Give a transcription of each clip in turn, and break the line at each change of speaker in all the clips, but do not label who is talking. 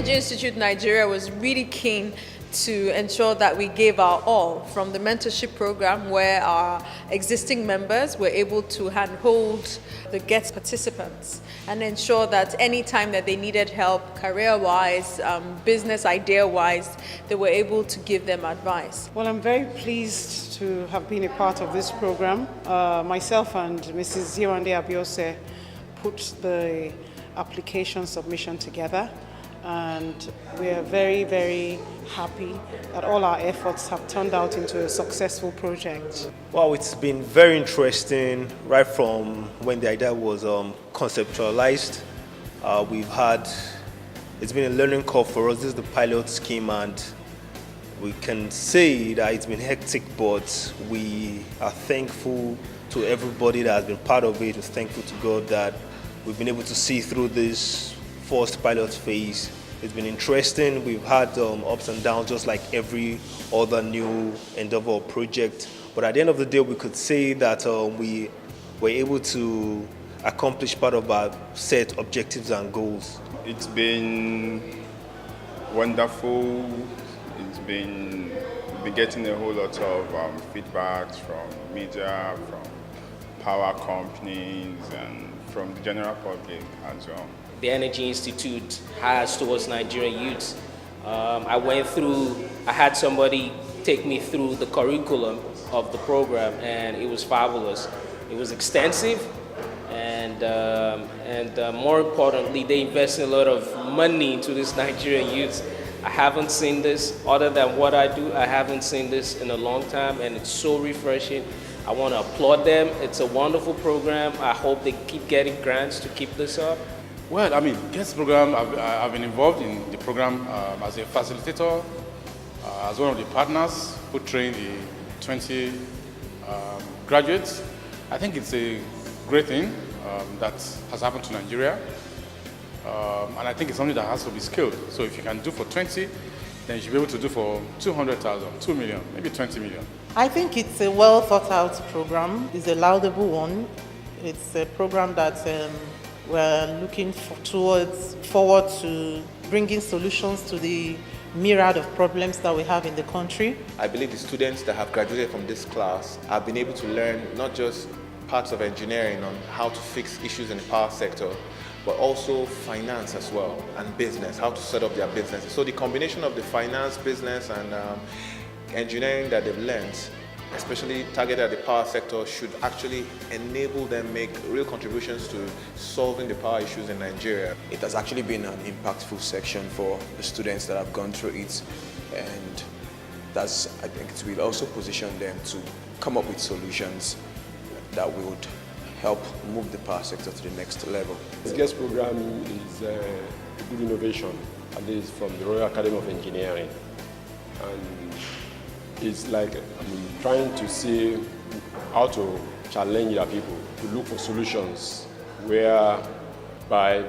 Energy Institute Nigeria was really keen to ensure that we gave our all from the mentorship program, where our existing members were able to handhold the GET participants and ensure that any time that they needed help, career-wise, business idea-wise, they were able to give them advice.
Well, I'm very pleased to have been a part of this program. Myself and Mrs. Yewande Abiose put the application submission together, and we are very, very happy that all our efforts have turned out into a successful project.
Wow, it's been very interesting right from when the idea was conceptualized. It's been a learning curve for us. This is the pilot scheme, and we can say that it's been hectic, but we are thankful to everybody that has been part of it. We're thankful to God that we've been able to see through this first pilot phase. It's been interesting. We've had ups and downs just like every other new endeavor or project. But at the end of the day, we could say that we were able to accomplish part of our set objectives and goals.
It's been wonderful. We've been getting a whole lot of feedbacks from media, from power companies, and from the general public as well.
The Energy Institute has towards Nigerian youths. I had somebody take me through the curriculum of the program, and it was fabulous. It was extensive, and more importantly, they invested a lot of money into this Nigerian youths. I haven't seen this, other than what I do, I haven't seen this in a long time, and it's so refreshing. I want to applaud them. It's a wonderful program. I hope they keep getting grants to keep this up.
Well, I mean, GETS program, I've been involved in the program as a facilitator, as one of the partners who trained the 20 graduates. I think it's a great thing that has happened to Nigeria, and I think it's something that has to be scaled. So if you can do for 20, then you should be able to do for 200,000, 2 million, maybe 20 million.
I think it's a well thought out program. It's a laudable one. It's a program that we're looking forward to bringing solutions to the myriad of problems that we have in the country.
I believe the students that have graduated from this class have been able to learn not just parts of engineering on how to fix issues in the power sector, but also finance as well, and business, how to set up their businesses. So the combination of the finance, business, and engineering that they've learned, especially targeted at the power sector, should actually enable them make real contributions to solving the power issues in Nigeria.
It has actually been an impactful section for the students that have gone through it, and I think it will also position them to come up with solutions that would help move the power sector to the next level.
This GETS program is a good innovation, at least from the Royal Academy of Engineering. And it's like trying to see how to challenge our people to look for solutions whereby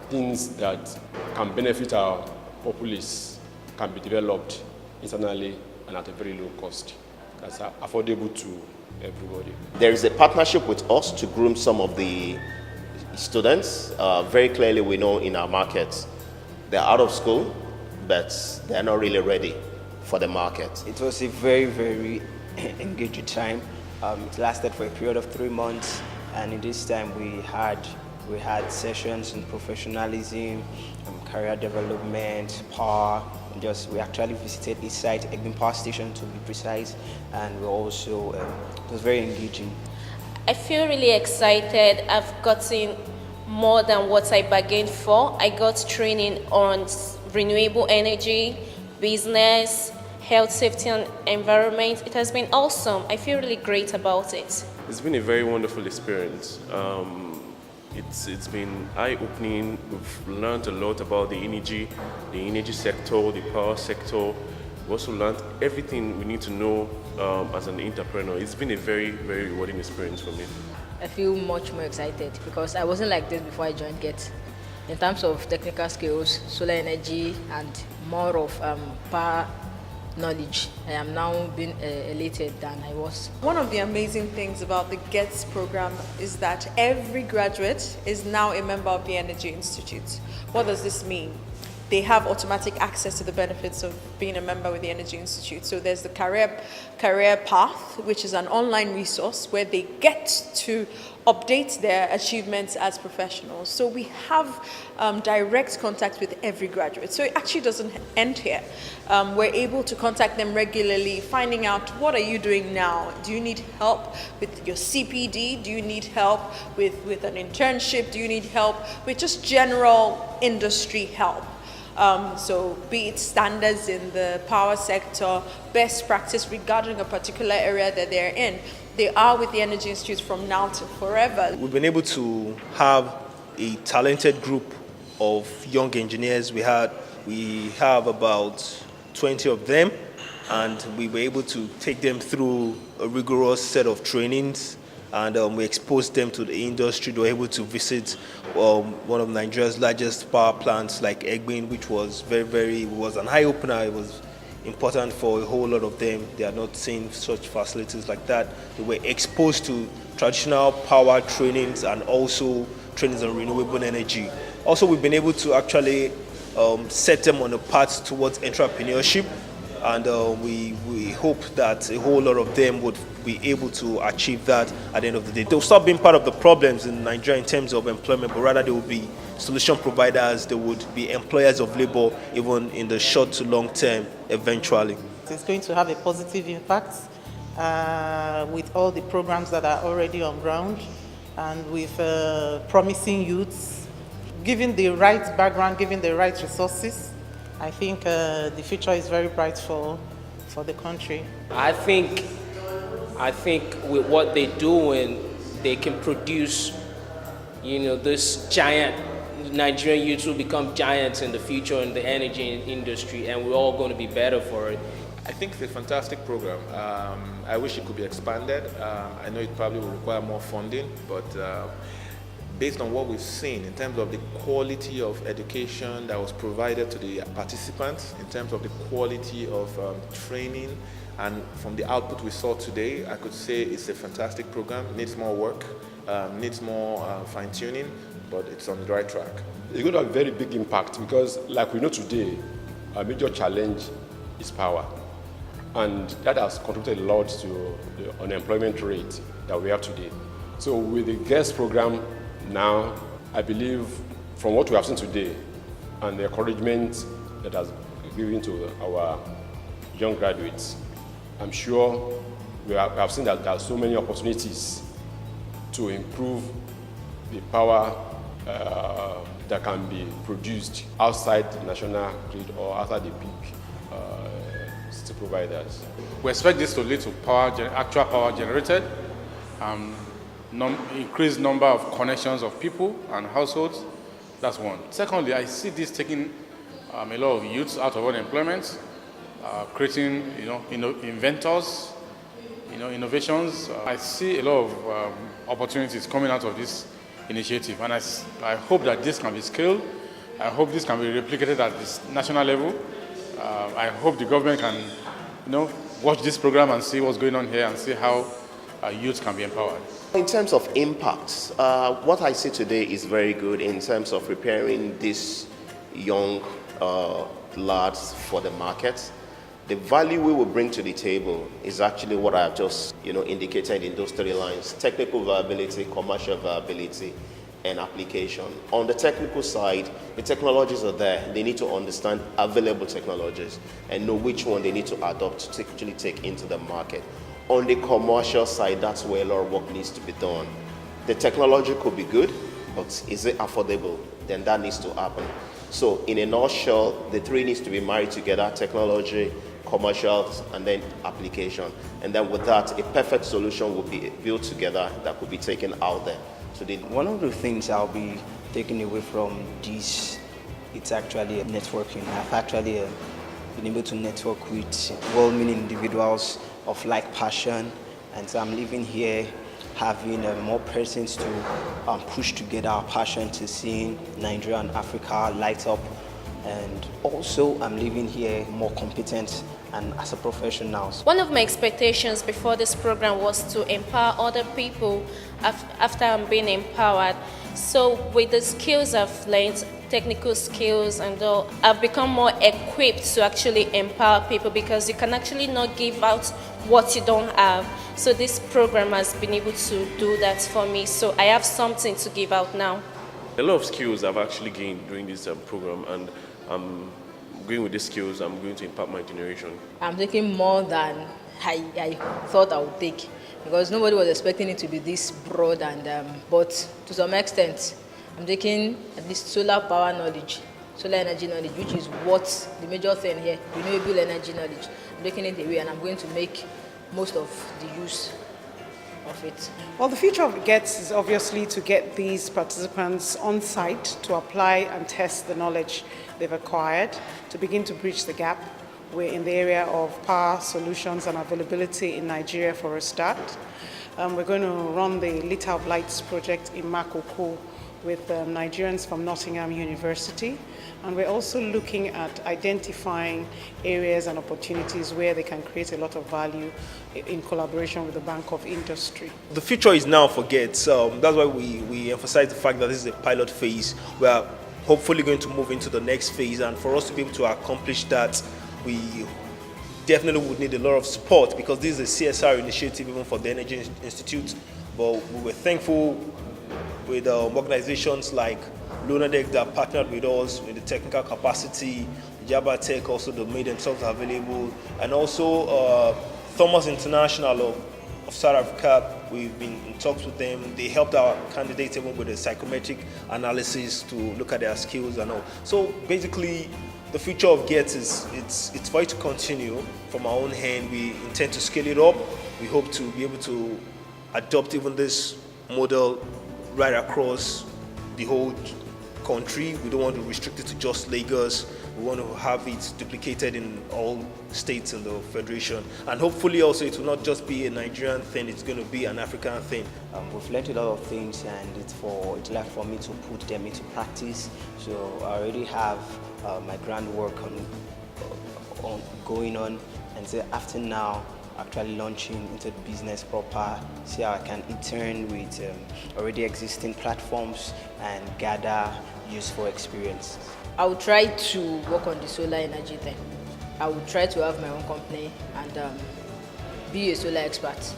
things that can benefit our populace can be developed internally and at a very low cost. That's affordable to everybody.
There is a partnership with us to groom some of the students. Very clearly we know in our markets they're out of school, but they're not really ready for the market.
It was a very, very engaging time. It lasted for a period of 3 months, and in this time we had sessions in professionalism, career development, power. We actually visited the site, Egbin Power Station to be precise, and we also, it was very engaging.
I feel really excited. I've gotten more than what I bargained for. I got training on renewable energy, business, health, safety and environment. It has been awesome. I feel really great about it.
It's been a very wonderful experience. It's been eye-opening. We've learned a lot about the energy sector, the power sector. We've also learned everything we need to know as an entrepreneur. It's been a very, very rewarding experience for me.
I feel much more excited because I wasn't like this before I joined GET. In terms of technical skills, solar energy, and more of power knowledge, I am now being elated than I was.
One of the amazing things about the GETS program is that every graduate is now a member of the Energy Institute. What does this mean? they have automatic access to the benefits of being a member with the Energy Institute. So there's the career path, which is an online resource where they get to update their achievements as professionals. So we have direct contact with every graduate. So it actually doesn't end here. We're able to contact them regularly, finding out, what are you doing now? Do you need help with your CPD? Do you need help with an internship? Do you need help with just general industry help? So be it standards in the power sector, best practice regarding a particular area that they're in, they are with the Energy Institute from now to forever.
We've been able to have a talented group of young engineers. We have about 20 of them, and we were able to take them through a rigorous set of trainings, and we exposed them to the industry. They were able to visit one of Nigeria's largest power plants like Egbin, which was it was an eye-opener. It was important for a whole lot of them. They are not seeing such facilities like that. They were exposed to traditional power trainings and also trainings on renewable energy. Also, we've been able to actually set them on a path towards entrepreneurship, and we hope that a whole lot of them would be able to achieve that at the end of the day. They'll stop being part of the problems in Nigeria in terms of employment, but rather they will be solution providers, they would be employers of labor, even in the short to long term, eventually.
It's going to have a positive impact with all the programs that are already on ground, and with promising youths, given the right background, given the right resources. I think the future is very bright for the country.
I think with what they're doing, they can produce, this giant Nigerian youths will become giants in the future in the energy industry, and we're all going to be better for it.
I think it's a fantastic program. I wish it could be expanded. I know it probably will require more funding, but based on what we've seen in terms of the quality of education that was provided to the participants, in terms of the quality of training, and from the output we saw today, I could say it's a fantastic program. It needs more work, needs more fine-tuning, but it's on the right track.
It's going to have a very big impact because, like we know today, our major challenge is power. And that has contributed a lot to the unemployment rate that we have today. So with the GUESS program now, I believe from what we have seen today and the encouragement that has given to our young graduates, I'm sure we have seen that there are so many opportunities to improve the power that can be produced outside the national grid or outside the big city providers.
We expect this to lead to actual power generated, increased number of connections of people and households. That's one. Secondly, I see this taking a lot of youths out of unemployment, creating inventors, innovations. I see a lot of opportunities coming out of this initiative, and I hope that this can be scaled. I hope this can be replicated at this national level. I hope the government can, watch this program and see what's going on here and see how youth can be empowered.
In terms of impacts, what I see today is very good in terms of preparing these young lads for the market. The value we will bring to the table is actually what I have just indicated in those 3 lines: technical viability, commercial viability, and application. On the technical side, the technologies are there. They need to understand available technologies and know which one they need to adopt to actually take into the market. On the commercial side, that's where a lot of work needs to be done. The technology could be good, but is it affordable? Then that needs to happen. So in a nutshell, the 3 needs to be married together: technology, commercials, and then application. And then with that, a perfect solution will be built together that could be taken out there. So
one of the things I'll be taking away from this, it's actually networking. I've actually been able to network with well-meaning individuals of like passion, and so I'm living here having more persons to push together our passion to seeing Nigeria and Africa light up. And also I'm living here more competent and as a professional.
One of my expectations before this program was to empower other people after I'm being empowered. So with the skills I've learned, technical skills and all, I've become more equipped to actually empower people, because you can actually not give out what you don't have. So this program has been able to do that for me. So I have something to give out now.
A lot of skills I've actually gained during this program, and I'm going with these skills, I'm going to impact my generation.
I'm taking more than I thought I would take, because nobody was expecting it to be this broad, and but to some extent, I'm taking at least solar power knowledge, solar energy knowledge, which is what the major thing here, renewable energy knowledge. I'm taking it away, and I'm going to make most of the use of it.
Well, the future of GETS is obviously to get these participants on site to apply and test the knowledge they've acquired, to begin to bridge the gap. We're in the area of power solutions and availability in Nigeria for a start. We're going to run the Liter of Lights project in Makoko with Nigerians from Nottingham University. And we're also looking at identifying areas and opportunities where they can create a lot of value in collaboration with the Bank of Industry.
The future is now for GETS. That's why we emphasize the fact that this is a pilot phase. We are hopefully going to move into the next phase, and for us to be able to accomplish that, we definitely would need a lot of support, because this is a CSR initiative even for the Energy Institute. But we were thankful with organizations like Lunadec that partnered with us with the technical capacity, Jabba Tech also that made themselves available, and also Thomas International of South Africa. We've been in talks with them. They helped our candidates even with the psychometric analysis to look at their skills and all. So basically, the future of GETS is it's for it to continue. From our own hand, we intend to scale it up. We hope to be able to adopt even this model right across the whole country. We don't want to restrict it to just Lagos. We want to have it duplicated in all states in the Federation. And hopefully also it will not just be a Nigerian thing, it's going to be an African thing.
We've learned a lot of things, and it's left for me to put them into practice. So I already have my groundwork on going on, and so after now, actually launching into the business proper, see how I can intern with already existing platforms and gather useful experience.
I will try to work on the solar energy thing. I will try to have my own company and be a solar expert.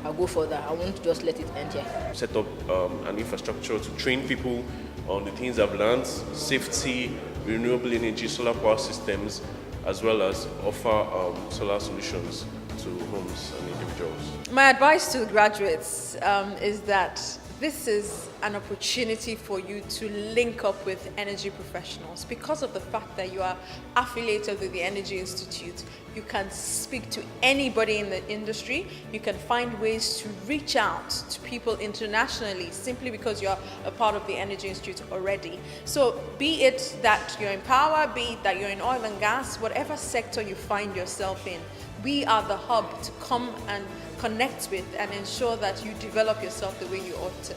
I'll go further. I won't just let it end here.
Set up an infrastructure to train people on the things I've learned, safety, renewable energy, solar power systems, as well as offer solar solutions to homes and individuals.
My advice to the graduates is that this is an opportunity for you to link up with energy professionals. Because of the fact that you are affiliated with the Energy Institute, you can speak to anybody in the industry. You can find ways to reach out to people internationally simply because you're a part of the Energy Institute already. So be it that you're in power, be it that you're in oil and gas, whatever sector you find yourself in, we are the hub to come and connect with and ensure that you develop yourself the way you ought to.